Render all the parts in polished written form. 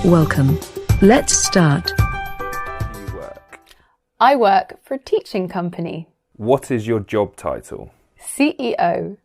Welcome. Let's start. You work. I work for a teaching company. What is your job title? CEO.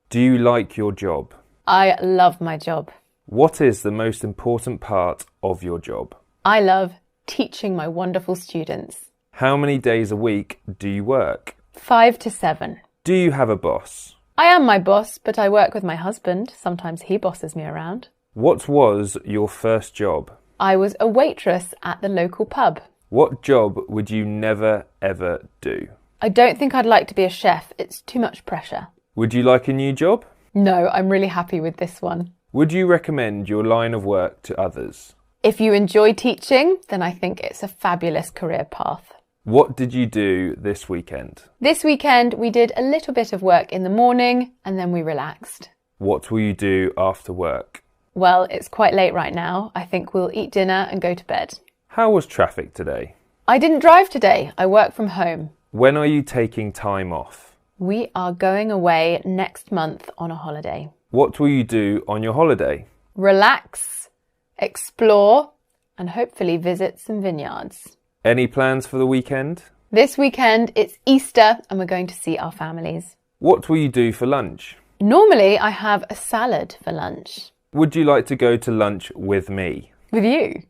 Do you like your job? I love my job. What is the most important part of your job? I love teaching my wonderful students. How many days a week do you work? 5 to 7. Do you have a boss? I am my boss, but I work with my husband. Sometimes he bosses me around. What was your first job? I was a waitress at the local pub. What job would you never ever do? I don't think I'd like to be a chef. It's too much pressure. Would you like a new job? No, I'm really happy with this one. Would you recommend your line of work to others? If you enjoy teaching, then I think it's a fabulous career path. What did you do this weekend? This weekend, we did a little bit of work in the morning and then we relaxed. What will you do after work? Well, it's quite late right now. I think we'll eat dinner and go to bed. How was traffic today? I didn't drive today. I work from home. When are you taking time off? We are going away next month on a holiday. What will you do on your holiday? Relax, explore, and hopefully visit some vineyards. Any plans for the weekend? This weekend, it's Easter and we're going to see our families. What will you do for lunch? Normally, I have a salad for lunch. Would you like to go to lunch with me? With you?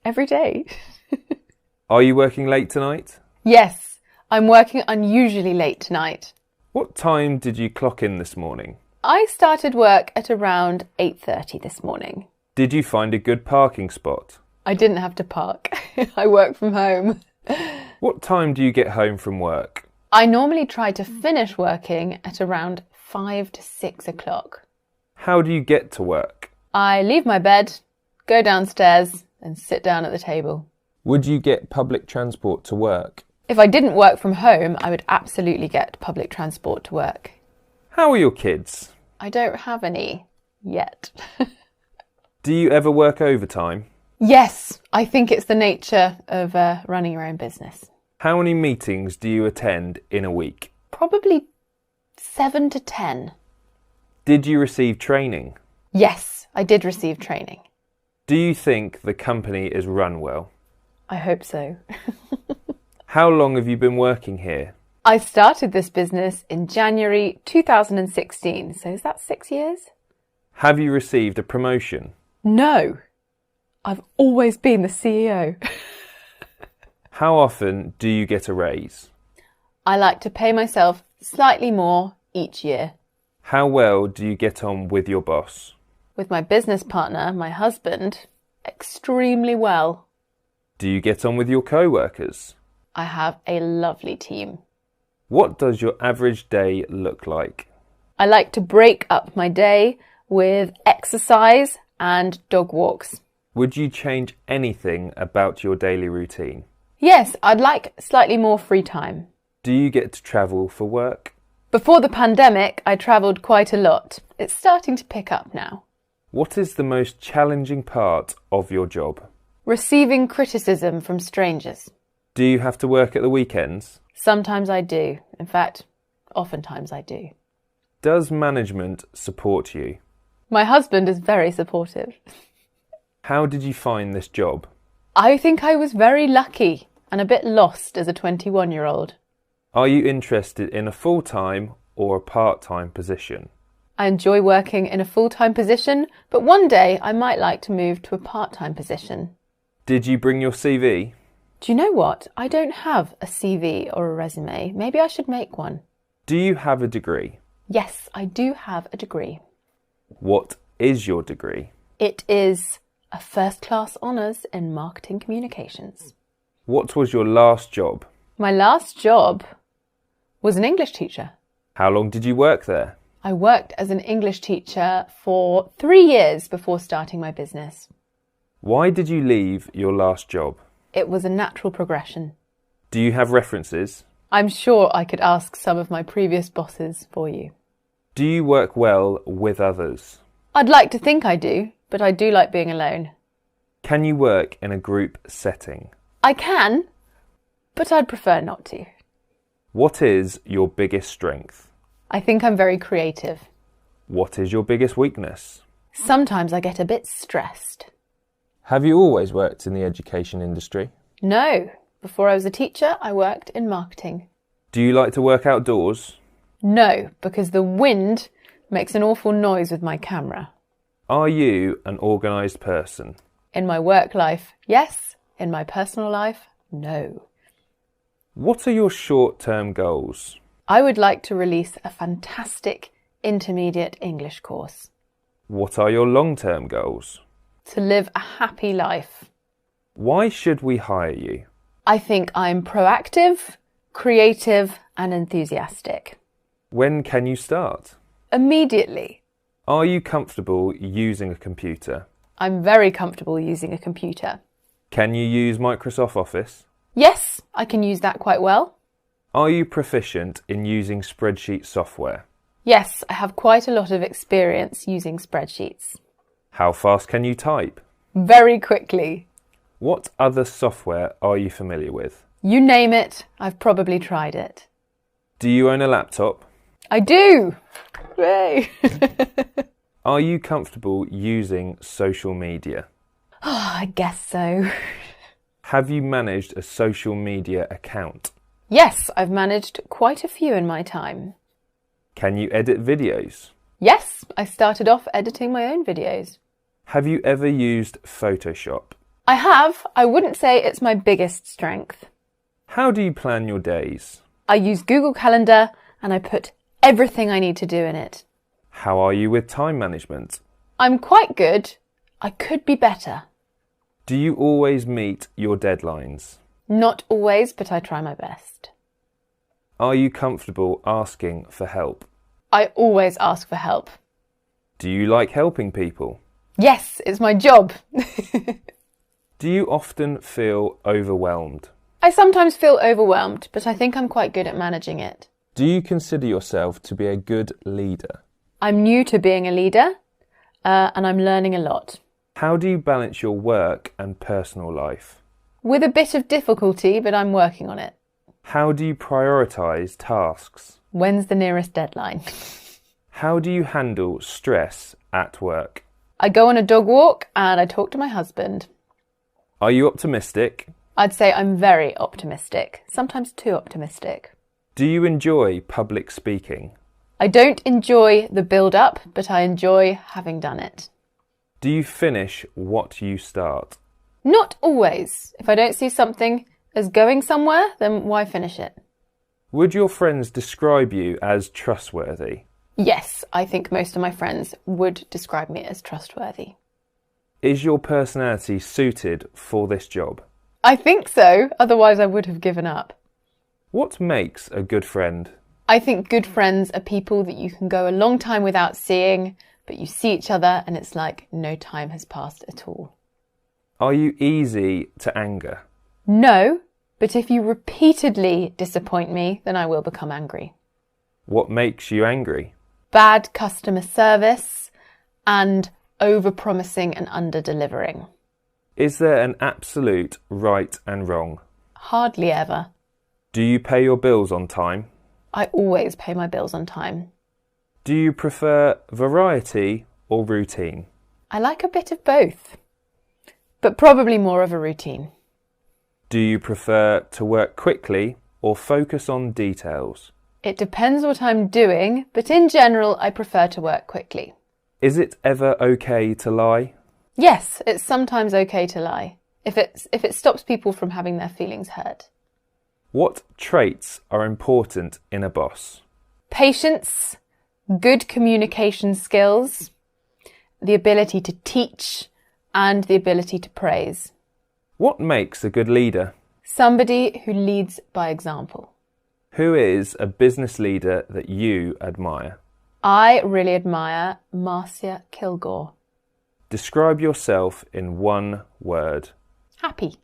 Every day? Are you working late tonight? Yes, I'm working unusually late tonight. What time did you clock in this morning? I started work at around 8:30 this morning. Did you find a good parking spot? I didn't have to park. I work from home. What time do you get home from work? I normally try to finish working at around 5 to 6 o'clock. How do you get to work? I leave my bed, go downstairs and sit down at the table. Would you get public transport to work? If I didn't work from home, I would absolutely get public transport to work. How are your kids? I don't have any yet. Do you ever work overtime? Yes, I think it's the nature of running your own business. How many meetings do you attend in a week? Probably 7 to 10. Did you receive training? Yes, I did receive training. Do you think the company is run well? I hope so. How long have you been working here? I started this business in January 2016, so is that 6 years? Have you received a promotion? No, I've always been the CEO. How often do you get a raise? I like to pay myself slightly more each year. How well do you get on with your boss? With my business partner, my husband, extremely well. Do you get on with your co-workers? I have a lovely team. What does your average day look like? I like to break up my day with exercise and dog walks. Would you change anything about your daily routine? Yes, I'd like slightly more free time. Do you get to travel for work? Before the pandemic, I travelled quite a lot. It's starting to pick up now. What is the most challenging part of your job? Receiving criticism from strangers. Do you have to work at the weekends? Sometimes I do. In fact, oftentimes I do. Does management support you? My husband is very supportive. How did you find this job? I think I was very lucky and a bit lost as a 21-year-old. Are you interested in a full-time or a part-time position? I enjoy working in a full-time position, but one day I might like to move to a part-time position. Did you bring your CV? Do you know what? I don't have a CV or a resume. Maybe I should make one. Do you have a degree? Yes, I do have a degree. What is your degree? It is a first-class honours in marketing communications. What was your last job? My last job was an English teacher. How long did you work there? I worked as an English teacher for 3 years before starting my business. Why did you leave your last job? It was a natural progression. Do you have references? I'm sure I could ask some of my previous bosses for you. Do you work well with others? I'd like to think I do, but I do like being alone. Can you work in a group setting? I can, but I'd prefer not to. What is your biggest strength? I think I'm very creative. What is your biggest weakness? Sometimes I get a bit stressed. Have you always worked in the education industry? No. Before I was a teacher, I worked in marketing. Do you like to work outdoors? No, because the wind makes an awful noise with my camera. Are you an organised person? In my work life, yes. In my personal life, no. What are your short-term goals? I would like to release a fantastic intermediate English course. What are your long-term goals? To live a happy life. Why should we hire you? I think I'm proactive, creative and enthusiastic. When can you start? Immediately. Are you comfortable using a computer? I'm very comfortable using a computer. Can you use Microsoft Office? Yes, I can use that quite well. Are you proficient in using spreadsheet software? Yes, I have quite a lot of experience using spreadsheets. How fast can you type? Very quickly. What other software are you familiar with? You name it, I've probably tried it. Do you own a laptop? I do! Hooray! Are you comfortable using social media? I guess so. Have you managed a social media account? Yes, I've managed quite a few in my time. Can you edit videos? Yes, I started off editing my own videos. Have you ever used Photoshop? I have. I wouldn't say it's my biggest strength. How do you plan your days? I use Google Calendar and I put everything I need to do in it. How are you with time management? I'm quite good. I could be better. Do you always meet your deadlines? Not always, but I try my best. Are you comfortable asking for help? I always ask for help. Do you like helping people? Yes, it's my job. Do you often feel overwhelmed? I sometimes feel overwhelmed, but I think I'm quite good at managing it. Do you consider yourself to be a good leader? I'm new to being a leader, and I'm learning a lot. How do you balance your work and personal life? With a bit of difficulty, but I'm working on it. How do you prioritise tasks? When's the nearest deadline? How do you handle stress at work? I go on a dog walk and I talk to my husband. Are you optimistic? I'd say I'm very optimistic, sometimes too optimistic. Do you enjoy public speaking? I don't enjoy the build-up, but I enjoy having done it. Do you finish what you start? Not always. If I don't see something as going somewhere, then why finish it? Would your friends describe you as trustworthy? Yes, I think most of my friends would describe me as trustworthy. Is your personality suited for this job? I think so, otherwise I would have given up. What makes a good friend? I think good friends are people that you can go a long time without seeing, but you see each other and it's like no time has passed at all. Are you easy to anger? No, but if you repeatedly disappoint me, then I will become angry. What makes you angry? Bad customer service and over-promising and under-delivering. Is there an absolute right and wrong? Hardly ever. Do you pay your bills on time? I always pay my bills on time. Do you prefer variety or routine? I like a bit of both, but probably more of a routine. Do you prefer to work quickly or focus on details? It depends what I'm doing, but in general, I prefer to work quickly. Is it ever okay to lie? Yes, it's sometimes okay to lie, if it stops people from having their feelings hurt. What traits are important in a boss? Patience, good communication skills, the ability to teach, and the ability to praise. What makes a good leader? Somebody who leads by example. Who is a business leader that you admire? I really admire Marcia Kilgore. Describe yourself in one word. Happy.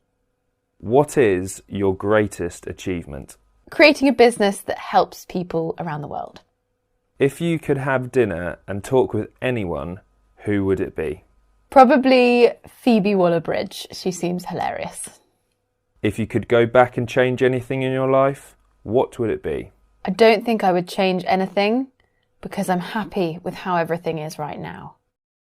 What is your greatest achievement? Creating a business that helps people around the world. If you could have dinner and talk with anyone, who would it be? Probably Phoebe Waller-Bridge. She seems hilarious. If you could go back and change anything in your life, what would it be? I don't think I would change anything because I'm happy with how everything is right now.